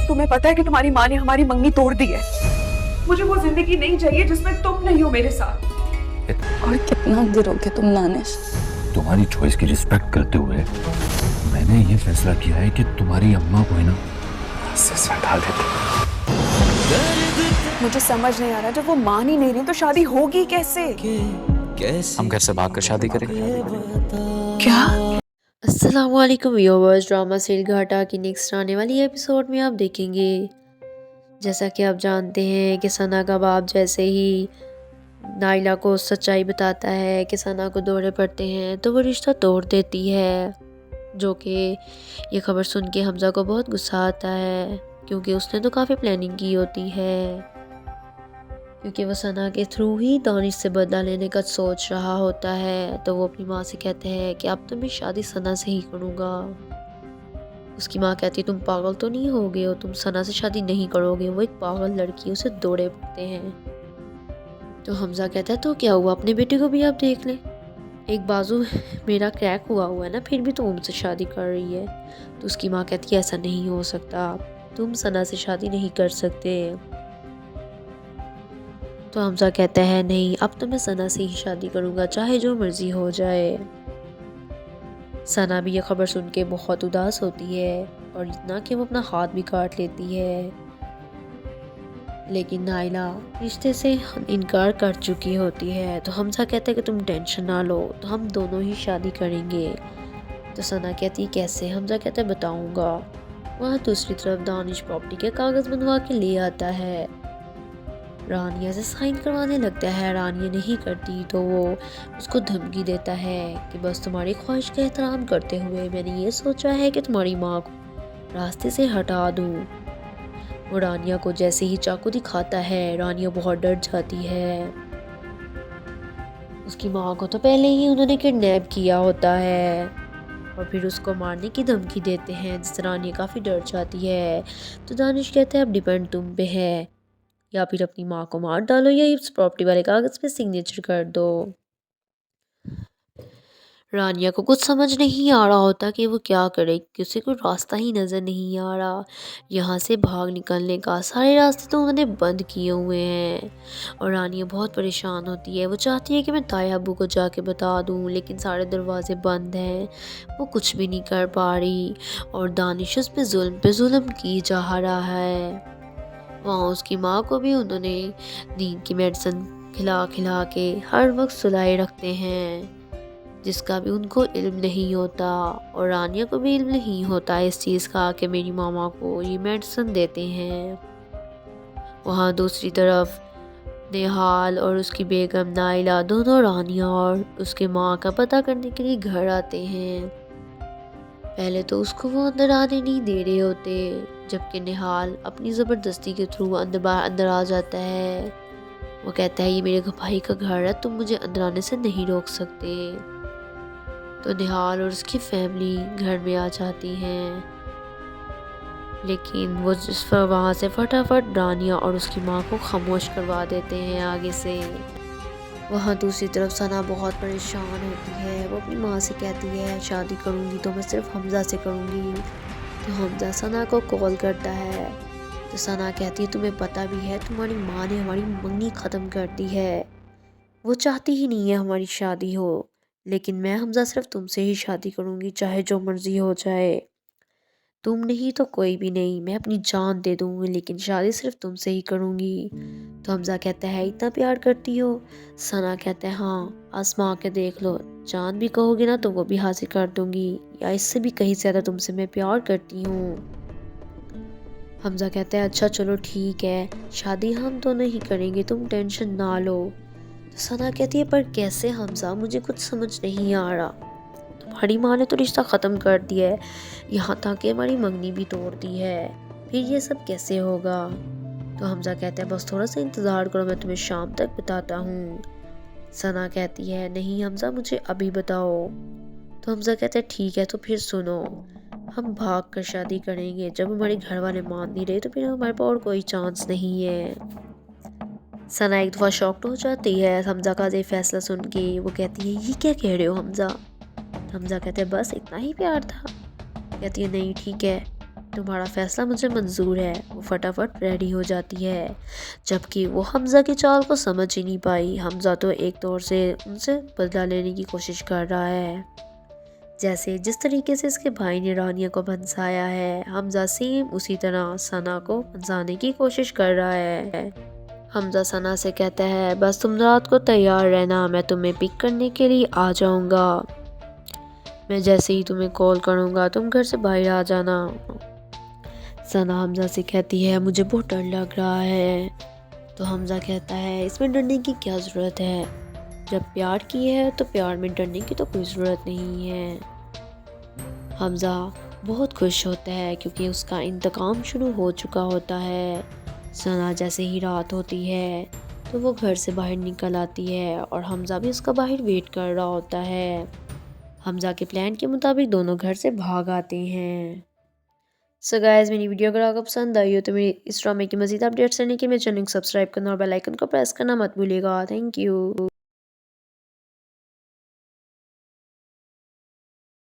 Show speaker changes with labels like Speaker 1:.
Speaker 1: तुम्हें पता है कि तुम्हारी माँ ने हमारी मंगनी तोड़ दी है। मुझे वो जिंदगी नहीं चाहिए जिसमें तुम नहीं हो मेरे साथ।
Speaker 2: और कितना गिरोगे तुम दानिश?
Speaker 3: तुम्हारी चॉइस की रिस्पेक्ट करते हुए मैंने ये फैसला किया है कि तुम्हारी अम्मा को है ना से हटा देते।
Speaker 1: मुझे समझ नहीं आ रहा, जब वो मान ही नहीं रही तो शादी होगी कैसे?
Speaker 4: हम घर से भागकर शादी करेंगे।
Speaker 1: क्या?
Speaker 5: अस्सलामुअलैकुम व्यूअर्स, ड्रामा सीरियल घाटा की नेक्स्ट आने वाली एपिसोड में आप देखेंगे, जैसा कि आप जानते हैं कि सना का बाप जैसे ही नाइला को सच्चाई बताता है कि सना को दौरे पड़ते हैं तो वो रिश्ता तोड़ देती है, जो कि ये खबर सुन के हमज़ा को बहुत गुस्सा आता है, क्योंकि उसने तो काफ़ी प्लानिंग की होती है, क्योंकि वो सना के थ्रू ही दानिश से बदला लेने का सोच रहा होता है। तो वो अपनी माँ से कहते हैं कि अब तो मैं शादी सना से ही करूँगा। उसकी माँ कहती है तुम पागल तो नहीं हो गए हो, तुम सना से शादी नहीं करोगे, वो एक पागल लड़की है, उसे दौड़े पड़ते हैं। तो हमज़ा कहता है तो क्या हुआ, अपने बेटे को भी आप देख लें, एक बाजू मेरा क्रैक हुआ है ना, फिर भी तुम उनसे शादी कर रही है। तो उसकी माँ कहती है ऐसा नहीं हो सकता, तुम सना से शादी नहीं कर सकते। तो हमज़ा कहता है नहीं, अब तो मैं सना से ही शादी करूँगा, चाहे जो मर्ज़ी हो जाए। सना भी ये खबर सुन के बहुत उदास होती है, और इतना कि वो अपना हाथ भी काट लेती है, लेकिन नाइला रिश्ते से इनकार कर चुकी होती है। तो हमज़ा कहता है कि तुम टेंशन ना लो, तो हम दोनों ही शादी करेंगे। तो सना कहती है कैसे? हमज़ा कहता है बताऊँगा। वहाँ दूसरी तरफ दानिश प्रॉपर्टी के कागज़ बनवा के ले आता है, रानिया से साइन करवाने लगता है, रानिया नहीं करती तो वो उसको धमकी देता है कि बस तुम्हारी ख्वाहिश का एहतराम करते हुए मैंने ये सोचा है कि तुम्हारी माँ को रास्ते से हटा दूँ। वो रानिया को जैसे ही चाकू दिखाता है, रानिया बहुत डर जाती है। उसकी माँ को तो पहले ही उन्होंने किडनैप किया होता है और फिर उसको मारने की धमकी देते हैं, जिससे रानिया काफ़ी डर जाती है। तो दानिश कहते हैं अब डिपेंड तुम पे है, या फिर अपनी माँ को मार डालो या इस प्रॉपर्टी वाले कागज़ पे सिग्नेचर कर दो। रानिया को कुछ समझ नहीं आ रहा होता कि वो क्या करे, किसी को रास्ता ही नज़र नहीं आ रहा यहाँ से भाग निकलने का, सारे रास्ते तो उन्होंने बंद किए हुए हैं। और रानिया बहुत परेशान होती है, वो चाहती है कि मैं ताया अब्बू को जाके बता दूँ, लेकिन सारे दरवाजे बंद हैं, वो कुछ भी नहीं कर पा रही। और दानिश उस पे जुल्म की जा रहा है। वहाँ उसकी माँ को भी उन्होंने नींद की मेडिसिन खिला खिला के हर वक्त सुलाए रखते हैं, जिसका भी उनको इल्म नहीं होता, और रानिया को भी इल्म नहीं होता इस चीज़ का कि मेरी मामा को ये मेडिसिन देते हैं। वहाँ दूसरी तरफ निहाल और उसकी बेगम नाइला दोनों रानिया और उसके माँ का पता करने के लिए घर आते हैं। पहले तो उसको वो अंदर आने नहीं दे रहे होते, जबकि निहाल अपनी ज़बरदस्ती के थ्रू अंदर आ जाता है। वो कहता है ये मेरे भाई का घर है, तुम मुझे अंदर आने से नहीं रोक सकते। तो निहाल और उसकी फैमिली घर में आ जाती हैं, लेकिन वो वहाँ से फटाफट रानिया और उसकी माँ को खामोश करवा देते हैं आगे से। वहाँ दूसरी तरफ सना बहुत परेशान होती है, वो अपनी माँ से कहती है शादी करूँगी तो मैं सिर्फ हमज़ा से करूँगी। तो हमज़ा सना को कॉल करता है, तो सना कहती है तुम्हें पता भी है तुम्हारी माँ ने हमारी मंगनी ख़त्म कर दी है, वो चाहती ही नहीं है हमारी शादी हो, लेकिन मैं हमज़ा सिर्फ तुमसे ही शादी करूँगी, चाहे जो मर्ज़ी हो जाए, तुम नहीं तो कोई भी नहीं, मैं अपनी जान दे दूँगी, लेकिन शादी सिर्फ तुमसे ही करूँगी। तो हमज़ा कहता है इतना प्यार करती हो? सना कहता है हाँ, आसमां के देख लो, जान भी कहोगे ना तो वो भी हासिल कर दूँगी, या इससे भी कहीं ज़्यादा तुमसे मैं प्यार करती हूँ। हमज़ा कहता है अच्छा चलो ठीक है, शादी हम दोनों ही करेंगे, तुम टेंशन ना लो। तो सना कहती है पर कैसे हमज़ा, मुझे कुछ समझ नहीं आ रहा, तुम्हारी माँ ने तो रिश्ता ख़त्म कर दिया है, यहाँ तक कि हमारी मंगनी भी तोड़ दी है, फिर ये सब कैसे होगा? तो हमज़ा कहता है बस थोड़ा सा इंतज़ार करो, मैं तुम्हें शाम तक बताता हूँ। सना कहती है नहीं हमज़ा मुझे अभी बताओ। तो हमज़ा कहता है ठीक है, तो फिर सुनो, हम भाग कर शादी करेंगे, जब हमारे घर वाले मान नहीं रहे तो फिर हमारे पास और कोई चांस नहीं है। सना एक दफ़ा शॉक्ड हो जाती है हमज़ा का ये फैसला सुन के, वो कहती है ये क्या कह रहे हो हमज़ा? हमज़ा कहते हैं बस इतना ही प्यार था? कहती है नहीं ठीक है, تمہارا فیصلہ مجھے منظور ہے۔ وہ فٹافٹ ریڈی ہو جاتی ہے، جبکہ وہ حمزہ کی چال کو سمجھ ہی نہیں پائی۔ حمزہ تو ایک طور سے ان سے بدلہ لینے کی کوشش کر رہا ہے، جیسے جس طریقے سے اس کے بھائی نے رانیہ کو پھنسایا ہے، حمزہ سیم اسی طرح ثنا کو پھنسانے کی کوشش کر رہا ہے۔ حمزہ ثنا سے کہتا ہے بس تم رات کو تیار رہنا، میں تمہیں پک کرنے کے لیے آ جاؤں گا، میں جیسے ہی تمہیں کال کروں گا تم گھر سے باہر آ جانا۔ ثنا حمزہ سے کہتی ہے مجھے بہت ڈر لگ رہا ہے، تو حمزہ کہتا ہے اس میں ڈرنے کی کیا ضرورت ہے، جب پیار کی ہے تو پیار میں ڈرنے کی تو کوئی ضرورت نہیں ہے۔ حمزہ بہت خوش ہوتا ہے کیونکہ اس کا انتقام شروع ہو چکا ہوتا ہے۔ ثنا جیسے ہی رات ہوتی ہے تو وہ گھر سے باہر نکل آتی ہے اور حمزہ بھی اس کا باہر ویٹ کر رہا ہوتا ہے۔ حمزہ کے پلان کے مطابق دونوں گھر سے بھاگ آتے ہیں۔ سو گائز میری ویڈیو اگر آپ کو پسند آئی ہو تو میری اس ڈرامے کی مزید اپڈیٹس لینے کے لیے میرے چینل کو سبسکرائب کرنا اور بیل آئیکن کو پریس کرنا مت بھولیے گا۔ Thank you.